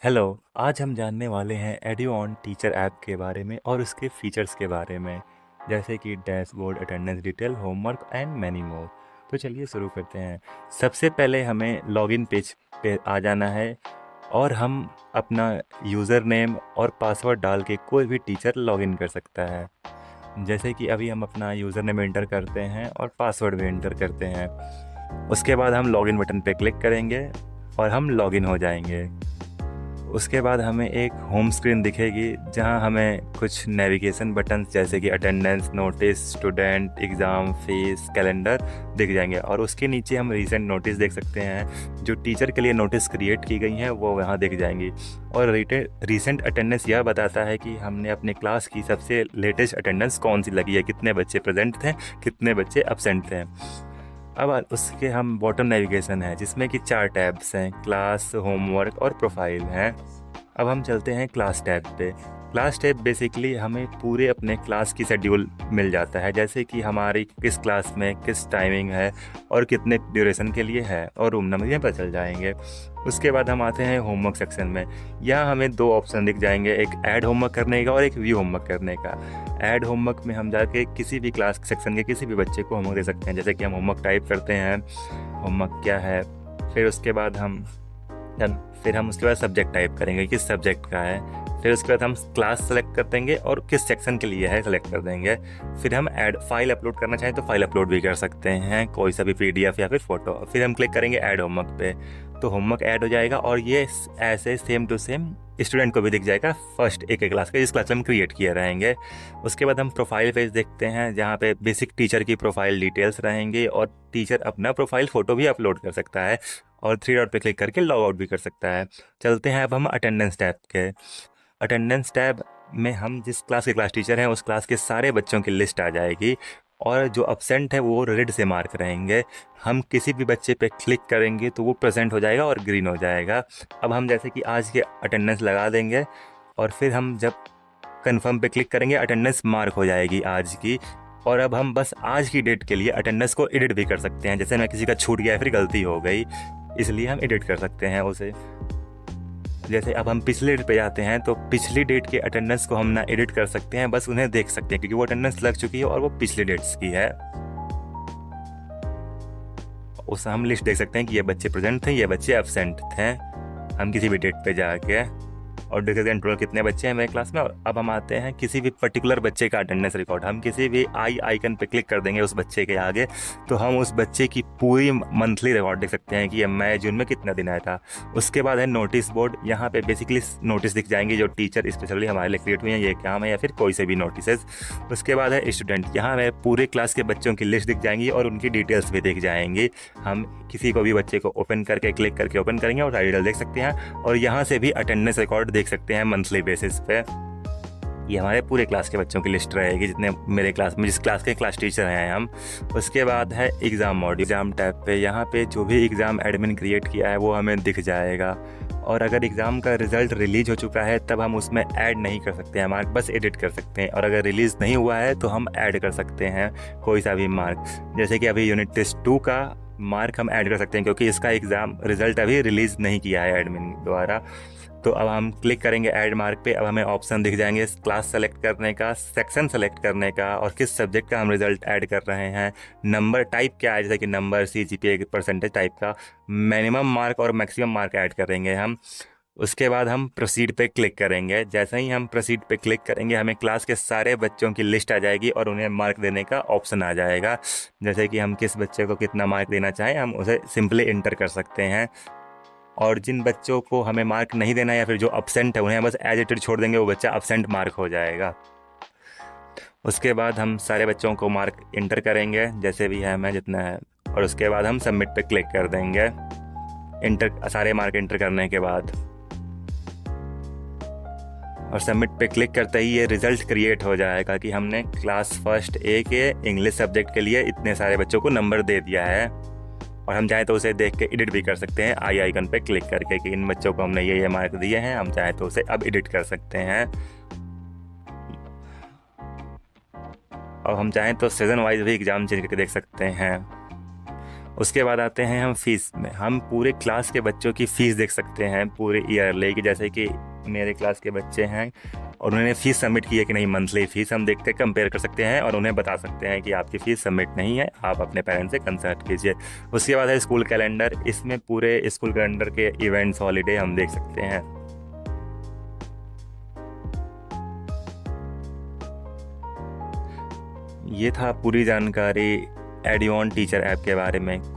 Hello, आज हम जानने वाले हैं एडुऑन टीचर ऐप के बारे में और उसके फीचर्स के बारे में, जैसे कि dashboard, attendance detail, homework and many more. तो चलिए शुरू करते हैं। सबसे पहले हमें लॉगिन पेज पे आ जाना है और हम अपना यूज़र नेम और पासवर्ड डाल के कोई भी टीचर लॉगिन कर सकता है। जैसे कि अभी हम अपना यूज़र नेम एंटर करते हैं और पासवर्ड भी एंटर करते हैं। उसके बाद हम लॉगिन बटन पे क्लिक करेंगे और हम लॉगिन हो जाएंगे। उसके बाद हमें एक होम स्क्रीन दिखेगी जहां हमें कुछ नेविगेशन बटन्स जैसे कि attendance, notice, student, exam, fees, calendar दिख जाएंगे और उसके नीचे हम रीसेंट नोटिस देख सकते हैं। जो टीचर के लिए नोटिस क्रिएट की गई हैं वो वहाँ दिख जाएंगी। और रीसेंट अटेंडेंस यह बताता है कि हमने अपने क्लास की सबसे लेटेस्ट अटेंडेंस कौन सी लगी है, कितने बच्चे प्रेजेंट थे, कितने बच्चे एब्सेंट थे। अब उसके हम बॉटम नेविगेशन है जिसमें कि 4 टैब्स हैं, क्लास, होमवर्क और प्रोफाइल हैं। अब हम चलते हैं क्लास टैब पे। क्लास टैब बेसिकली हमें पूरे अपने क्लास की शेड्यूल मिल जाता है, जैसे कि हमारी किस क्लास में किस टाइमिंग है और कितने ड्यूरेशन के लिए है और रूम नंबर ये पता चल जाएंगे। उसके बाद हम आते हैं होमवर्क सेक्शन में। यहाँ हमें 2 ऑप्शन दिख जाएंगे, एक ऐड होमवर्क करने का और एक व्यू होमवर्क करने का। ऐड होमवर्क में हम जाके किसी भी क्लास सेक्शन के किसी भी बच्चे को होमवर्क दे सकते हैं, जैसे कि हम होमवर्क टाइप करते हैं, होमवर्क क्या है, फिर उसके बाद हम उसके बाद सब्जेक्ट टाइप करेंगे किस सब्जेक्ट का है, फिर उसके बाद हम क्लास सेलेक्ट कर देंगे और किस सेक्शन के लिए है सेलेक्ट कर देंगे। फिर हम ऐड फाइल अपलोड करना चाहें तो फाइल अपलोड भी कर सकते हैं, कोई सा भी पीडीएफ या फिर फ़ोटो। फिर हम क्लिक करेंगे ऐड होमवर्क पे, तो होमवर्क ऐड हो जाएगा और ये ऐसे सेम टू सेम स्टूडेंट को भी दिख जाएगा, फर्स्ट एक क्लास का जिस क्लास में हम क्रिएट किए रहेंगे। उसके बाद हम प्रोफाइल पेज देखते हैं जहाँ पे बेसिक टीचर की प्रोफाइल डिटेल्स रहेंगे और टीचर अपना प्रोफाइल फ़ोटो भी अपलोड कर सकता है और 3 डॉट पे क्लिक करके लॉग आउट भी कर सकता है। चलते हैं अब हम अटेंडेंस टैब के। अटेंडेंस टैब में हम जिस क्लास के क्लास टीचर हैं उस क्लास के सारे बच्चों की लिस्ट आ जाएगी और जो अब्सेंट है वो रेड से मार्क रहेंगे। हम किसी भी बच्चे पे क्लिक करेंगे तो वो प्रेजेंट हो जाएगा और ग्रीन हो जाएगा। अब हम जैसे कि आज के अटेंडेंस लगा देंगे और फिर हम जब कंफर्म पे क्लिक करेंगे अटेंडेंस मार्क हो जाएगी आज की। और अब हम बस आज की डेट के लिए अटेंडेंस को एडिट भी कर सकते हैं, जैसे मैं किसी का छूट गया फिर गलती हो गई इसलिए हम एडिट कर सकते हैं उसे। जैसे अब हम पिछले डेट पे जाते हैं तो पिछली डेट के अटेंडेंस को हम ना एडिट कर सकते हैं, बस उन्हें देख सकते हैं क्योंकि वो अटेंडेंस लग चुकी है और वो पिछले डेट्स की है। उस हम लिस्ट देख सकते हैं कि ये बच्चे प्रेजेंट थे, ये बच्चे एब्सेंट थे। हम किसी भी डेट पे जाके और देख सकते हैं टोटल कितने बच्चे हैं मेरे क्लास में। और अब हम आते हैं किसी भी पर्टिकुलर बच्चे का अटेंडेंस रिकॉर्ड। हम किसी भी आई आइकन पे क्लिक कर देंगे उस बच्चे के आगे तो हम उस बच्चे की पूरी मंथली रिकॉर्ड देख सकते हैं कि ये मई जून में कितना दिन आया था। उसके बाद है नोटिस बोर्ड। यहाँ पे बेसिकली नोटिस दिख जाएंगे जो टीचर स्पेशली हमारे लिए क्रिएट हुए हैं, ये काम है या फिर कोई से भी नोटिस। उसके बाद है स्टूडेंट। यहाँ हमें पूरे क्लास के बच्चों की लिस्ट दिख जाएंगी और उनकी डिटेल्स भी दिख जाएंगी। हम किसी को भी बच्चे को ओपन करके क्लिक करके ओपन करेंगे और टाइटल देख सकते हैं और यहाँ से भी अटेंडेंस रिकॉर्ड देख सकते हैं मंथली बेसिस पे। ये हमारे पूरे क्लास के बच्चों की लिस्ट रहेगी जितने मेरे क्लास में जिस क्लास के क्लास टीचर हैं हम। उसके बाद है एग्ज़ाम मॉड्यूल। एग्ज़ाम टैब पे यहाँ पे जो भी एग्ज़ाम एडमिन क्रिएट किया है वो हमें दिख जाएगा और अगर एग्ज़ाम का रिज़ल्ट रिलीज हो चुका है तब हम उसमें ऐड नहीं कर सकते हैं मार्क, बस एडिट कर सकते हैं। और अगर रिलीज़ नहीं हुआ है तो हम ऐड कर सकते हैं कोई सा भी मार्क, जैसे कि अभी यूनिट टेस्ट 2 का मार्क हम ऐड कर सकते हैं क्योंकि इसका एग्ज़ाम रिज़ल्ट अभी रिलीज़ नहीं किया है एडमिन द्वारा। तो अब हम क्लिक करेंगे ऐड मार्क पे। अब हमें ऑप्शन दिख जाएंगे क्लास सेलेक्ट करने का, सेक्शन सेलेक्ट करने का और किस सब्जेक्ट का हम रिजल्ट ऐड कर रहे हैं, नंबर टाइप क्या है जैसे कि नंबर, सीजीपीए, परसेंटेज टाइप का, मिनिमम मार्क और मैक्सिमम मार्क ऐड करेंगे हम। उसके बाद हम प्रोसीड पे क्लिक करेंगे। जैसे ही हम प्रोसीड पे क्लिक करेंगे हमें क्लास के सारे बच्चों की लिस्ट आ जाएगी और उन्हें मार्क देने का ऑप्शन आ जाएगा। जैसे कि हम किस बच्चे को कितना मार्क देना चाहें हम उसे सिंपली इंटर कर सकते हैं। और जिन बच्चों को हमें मार्क नहीं देना या फिर जो अब्सेंट है उन्हें बस एज इट इज छोड़ देंगे, वो बच्चा अब्सेंट मार्क हो जाएगा। उसके बाद हम सारे बच्चों को मार्क इंटर करेंगे जैसे भी है मैं जितना है और उसके बाद हम सबमिट पे क्लिक कर देंगे इंटर सारे मार्क इंटर करने के बाद। और सबमिट पे क्लिक करते ही ये रिज़ल्ट क्रिएट हो जाएगा कि हमने क्लास फर्स्ट ए के इंग्लिश सब्जेक्ट के लिए इतने सारे बच्चों को नंबर दे दिया है। और हम चाहें तो उसे देख के एडिट भी कर सकते हैं आई आइकन पे क्लिक करके कि इन बच्चों को हमने ये मार्क दिए हैं, हम चाहें तो उसे अब एडिट कर सकते हैं। और हम चाहें तो सीजन वाइज भी एग्ज़ाम चेंज करके देख सकते हैं। उसके बाद आते हैं हम फीस में। हम पूरे क्लास के बच्चों की फ़ीस देख सकते हैं पूरे ईयरली की, जैसे कि मेरे क्लास के बच्चे हैं और उन्होंने फ़ीस सबमिट की है कि नहीं, मंथली फ़ीस हम देख के कंपेयर कर सकते हैं और उन्हें बता सकते हैं कि आपकी फ़ीस सबमिट नहीं है, आप अपने पेरेंट्स से कंसल्ट कीजिए। उसके बाद है स्कूल कैलेंडर। इसमें पूरे स्कूल कैलेंडर के इवेंट्स, हॉलीडे हम देख सकते हैं। ये था पूरी जानकारी एडिओन टीचर ऐप के बारे में।